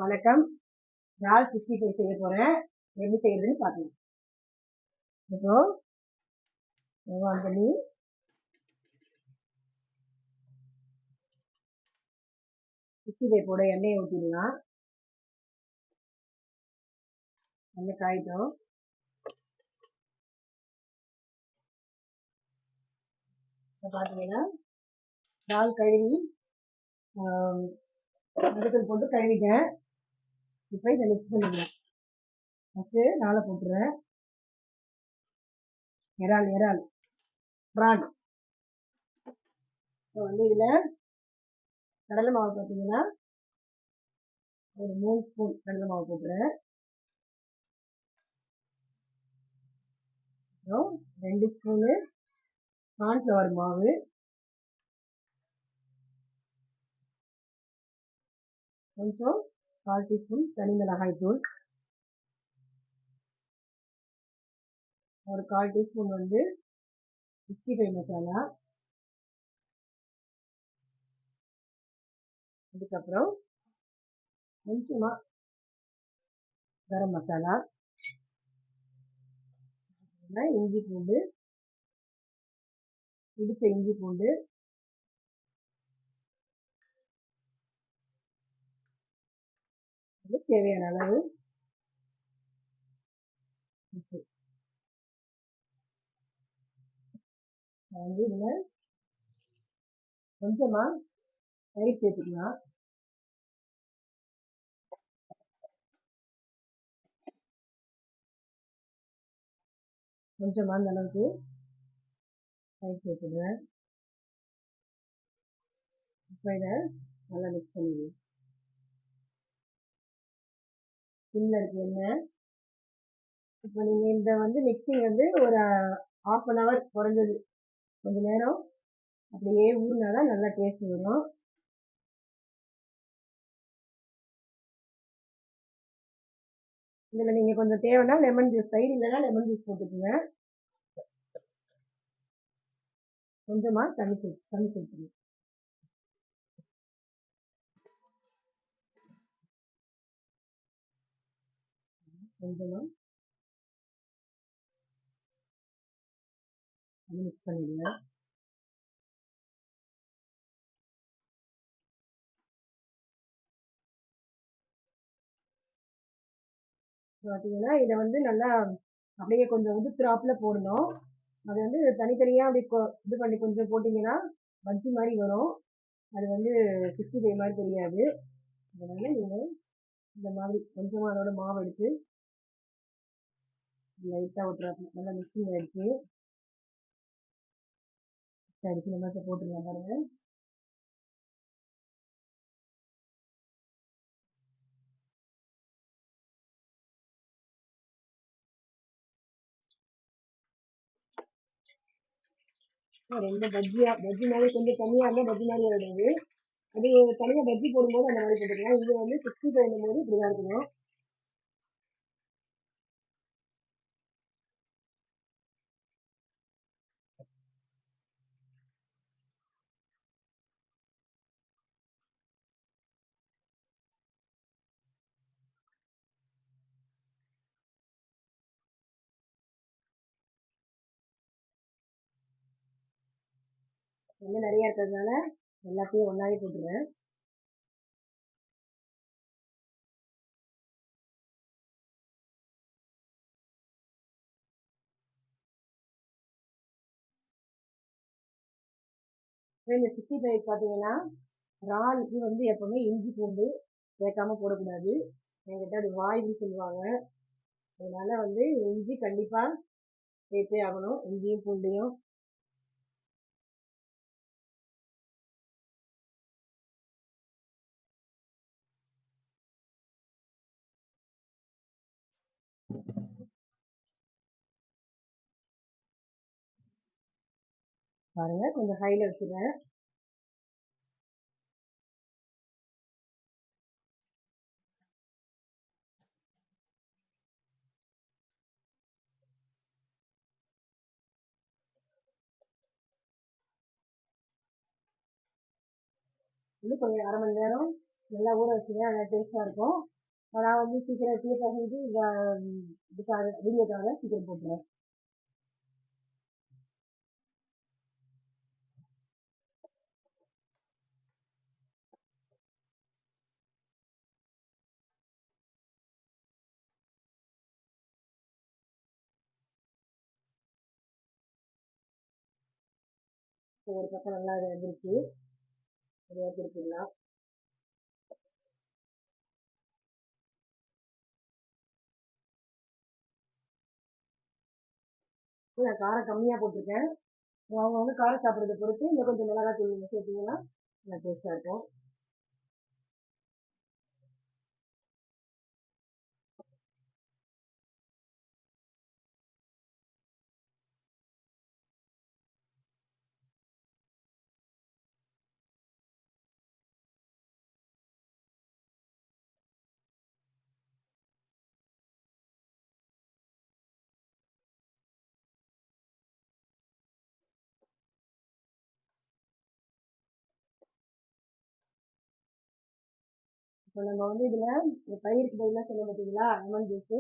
வணக்கம். இறால் 65 செய்ய போறேன். எப்படி செய்யறதுன்னு பார்க்கலாம். இப்போ பண்ணி 65 போட எண்ணெயை ஊற்றிடலாம். எண்ணெய் காயிட்டோம். இப்போ பார்த்தீங்கன்னா இறால் கழுவி மஞ்சள் போட்டு கழுவிட்டேன். இப்போ இதை மிக்ஸ் பண்ணிக்கலாம். ஃபஸ்ட்டு இறாலை போட்டுறேன். இறால் ப்ரான். இப்போ இதில் கடலை மாவு பார்த்தீங்கன்னா ஒரு 3 ஸ்பூன் கடலை மாவு போட்டுறேன். அப்புறம் 2 ஸ்பூனு கார்ன்ஃப்ளவர் மாவு, கொஞ்சம் 1/4 டீஸ்பூன் தனி மிளகாய் தூள், ஒரு 1/4 டீஸ்பூன் 65 மசாலா, அதுக்கப்புறம் கொஞ்சமா கரம் மசாலா, இஞ்சி பூண்டு, இடிச்ச இஞ்சி பூண்டு, தேவையான அளவு உப்பு. இதில் கொஞ்சமா தயிர் சேர்த்துக்கலாம். கொஞ்சமா அந்த அளவுக்கு தயிர் சேர்த்துடுவேன். இப்போ இதை நல்லா மிக்ஸ் பண்ணிடுவேன். சிம்மில் இருக்கு எண்ணெய். இப்போ நீங்கள் இந்த மிக்சிங் ஒரு 1/2 அன் ஹவர் குறைஞ்சது கொஞ்சம் நேரம் அப்படியே ஊறினாதான் நல்லா டேஸ்ட் வரும். இதில் நீங்கள் கொஞ்சம் தேவைன்னா லெமன் ஜூஸ், தயிர் இல்லைன்னா லெமன் ஜூஸ் போட்டுக்கோங்க. கொஞ்சமாக தண்ணி சேர்த்துக்கணும். கொஞ்சமாக மிக்ஸ் பண்ணிடுங்க. பார்த்தீங்கன்னா இதை நல்லா அப்படியே கொஞ்சம் உதுத்துறாப்புல போடணும். அது தனித்தனியாக அப்படி இது பண்ணி கொஞ்சம் போட்டிங்கன்னா பஜ்ஜி மாதிரி வரும். அது 65 மாதிரி தெரியாது. அதனால நீங்கள் இந்த மாதிரி கொஞ்சமாக அதோட மாவு எடுத்து லைட்டாக ஊற்றுறாப்புல நல்லா மிக்சிங் ஆகிடுச்சு. அடிச்சு நம்ம போட்டுடலாம் பாருங்க. ரொம்ப பஜ்ஜி மாதிரி கொஞ்சம் தனியாக இருந்தால் பஜ்ஜி மாதிரி ஆகிடுது. அது தனியாக பஜ்ஜி போடும்போது அந்த மாதிரி போட்டுக்கலாம். இது 65 போது இப்படி தான் இருக்கணும். நிறைய இருக்கிறதுனால எல்லாத்தையும் ஒன்றாவே போட்டுருவேன். இந்த 65 பார்த்தீங்கன்னா இறாலுக்கு எப்பவுமே இஞ்சி பூண்டு சேர்க்காம போடக்கூடாது. என்கிட்ட அது வாய்வு சொல்லுவாங்க. அதனால இஞ்சி கண்டிப்பாக சேர்த்தே ஆகணும். இஞ்சியும் பூண்டையும் பாருங்க கொஞ்சம் ஹைல வச்சுருவேன். கொஞ்சம் 1/2 மணி நேரம் நல்லா ஊற வச்சுங்க, நல்லா டேஸ்ட்டாக இருக்கும். நான் வந்து சீக்கிரம் டீ பசஞ்சு இதுக்காக வீடியோக்காக சீக்கிரம் போட்டுருவேன். ஒரு பக்கம் நல்லா வெந்துருச்சு. அதை திருப்பிடலாம். நான் காரம் கம்மியாக போட்டிருக்கேன். அவங்க வந்து காரம் சாப்பிட்றத பொறுத்து இன்னும் கொஞ்சம் மிளகாய் தூள் சேர்த்தீங்கன்னா நல்லா டேஸ்ட்டாக இருக்கும். இப்போ நம்ம வந்து இதில் இந்த தயிருக்கு பதிலாக சொல்ல பார்த்தீங்களா, லெமன் ஜூஸு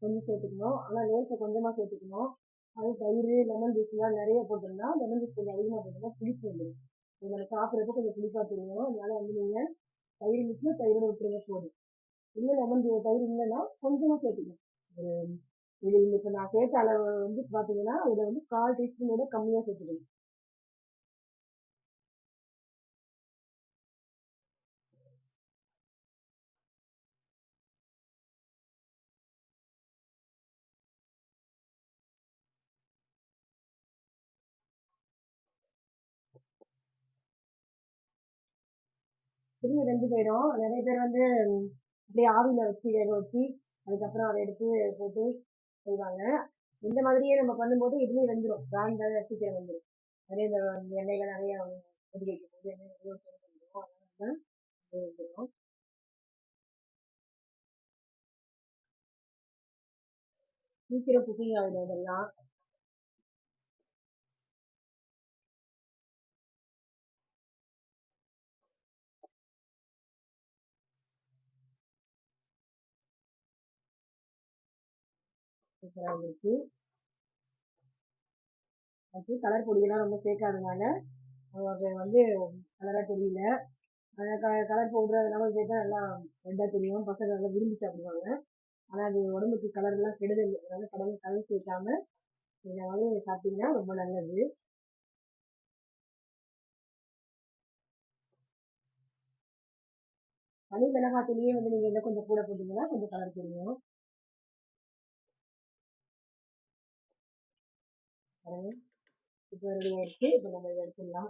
கொஞ்சம் சேர்த்துக்கணும். ஆனால் லேசை கொஞ்சமாக சேர்த்துக்கணும். அது தயிர் லெமன் ஜூஸ்லாம் நிறைய போட்டோம்னா லெமன் ஜூஸ் கொஞ்சம் அதிகமாக போட்டோம்னா புளிப்பு வந்துடும். இது நம்ம சாப்பிட்றப்ப கொஞ்சம் புளிப்பாக தெரியும். அதனால வந்து நீங்கள் தயிர் மிக்ஸில் தயிரோட விட்டுருங்க போதும். இல்லை லெமன் ஜூஸ் தயிர் இல்லைன்னா கொஞ்சமாக சேர்த்துக்கணும். ஒரு இது இப்போ நான் சேர்த்த அளவு வந்து பார்த்தீங்கன்னா இதில் வந்து 1/4 டீஸ்பூனோட கம்மியாக சேர்த்துக்கணும். திரும்பி வெந்து போயிடும். நிறைய பேர் வந்து அப்படியே ஆவியில வச்சு வேக வச்சு அதுக்கப்புறம் அதை எடுத்து போட்டு செய்வாங்க. இந்த மாதிரியே நம்ம பண்ணும்போது இதுலேயும் வெந்துடும். பிராண்ட் சீக்கிரம் வெந்துடும். நிறைய இந்த எண்ணெய்கள் நிறைய கொதிக்க வைக்கும் போது எண்ணெய் நிறைய வந்துடும். அதனால அது வெந்துடும். சீக்கிரம் குக்கிங் ஆகிடும் இதெல்லாம். சூப்பராக இருந்துச்சு. அது கலர் பொடியெல்லாம் ரொம்ப சேர்க்காதனால அது வந்து கலராக தெரியல. கலர் பவுடர் அதெல்லாம் சேர்த்தா நல்லா ரெட்டாக தெரியும். பசங்க நல்லா விரும்பி சாப்பிடுவாங்க. ஆனால் அது உடம்புக்கு கலர்லாம் கெடுதல். அதனால கலர் சேர்க்காம இந்த மாதிரி சாப்பிட்டீங்கன்னா ரொம்ப நல்லது. தனி மிளகாத்தூளையே வந்து நீங்க இன்னும் கொஞ்சம் கூட போட்டீங்கன்னா கொஞ்சம் கலர் தெரியும். பாருங்க, இப்போ ரெடி ஆயிடுச்சு. இப்போ நம்ம இதை எடுத்துடலாம்.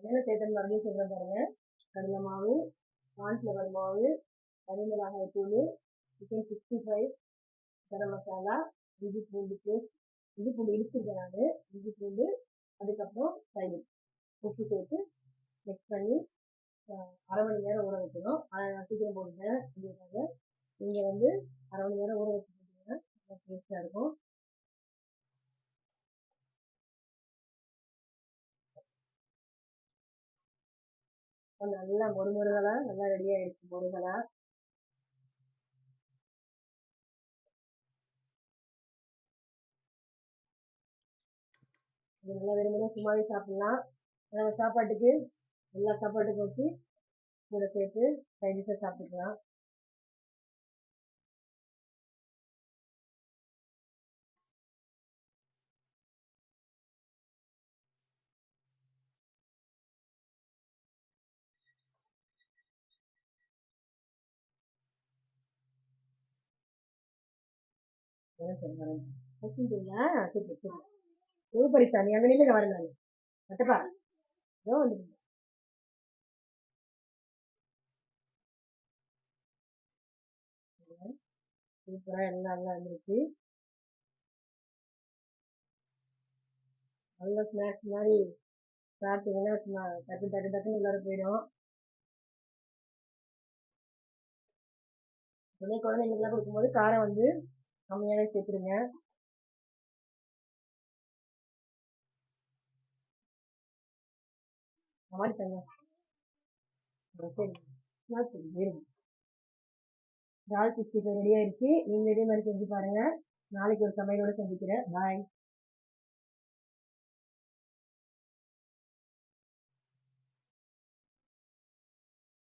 என்னென்ன சேர்த்தது மறுபடியும் சொல்றேன் பாருங்க. கடலை மாவு, கார்ன்ஃப்ளவர் மாவு, தனி மிளகாய் தூள், சிக்கன் 65, கரம் மசாலா, இஞ்சி பூண்டு பேஸ்ட், இஞ்சி பூண்டு இடிச்சிருக்கேன் நான். இஞ்சி பூண்டு, அதுக்கப்புறம் தயிர், உப்பு சேர்த்து மிக்ஸ் பண்ணி 1/2 மணி நேரம் ஊற வைக்கணும். அதை நான் சீக்கிரம் போட்டுட்டேன் இதுக்காக. நீங்கள் வந்து 1/2 மணி நேரம் ஊற வச்சு போட்டீங்கன்னா நல்லா டேஸ்ட்டாக இருக்கும். நல்லா மொறுமொறுகளா நல்லா ரெடி ஆயிடுச்சு மொறுகளா. இது நல்லா வெறுமனே சும்மாவே சாப்பிடலாம். நம்ம சாப்பாட்டுக்கு எல்லா சாப்பாட்டுக்கும் வச்சு கூட சேர்த்து சைட் டிஷ்ஷாக சாப்பிட்டுக்கலாம். சொல்லுங்க வச்சுட்டீங்களா? Super super. சூப்பர் இசா, நீ அங்கே நில்லுங்க வரேன் நான். கட்டப்பா ஏதோ வந்து சூப்பராக எல்லாம் நல்லா இருந்துச்சு. நல்ல ஸ்நாக்ஸ் மாதிரி சாப்பிட்டீங்கன்னா சும்மா டக்கு டக்கு டக்குன்னு உள்ளார போயிடும். உடனே குழந்தைங்களுக்குலாம் கொடுக்கும்போது காரம் வந்து கம்மியாவே சேர்த்துருங்க. இந்த மாதிரி தங்க. சரி. சரி இருங்க. இறால் 65 ரெடி ஆயிடுச்சு. நீங்க இதே மாதிரி செஞ்சு பாருங்க. நாளைக்கு ஒரு சமையலோட சந்திக்கிறேன். பாய்.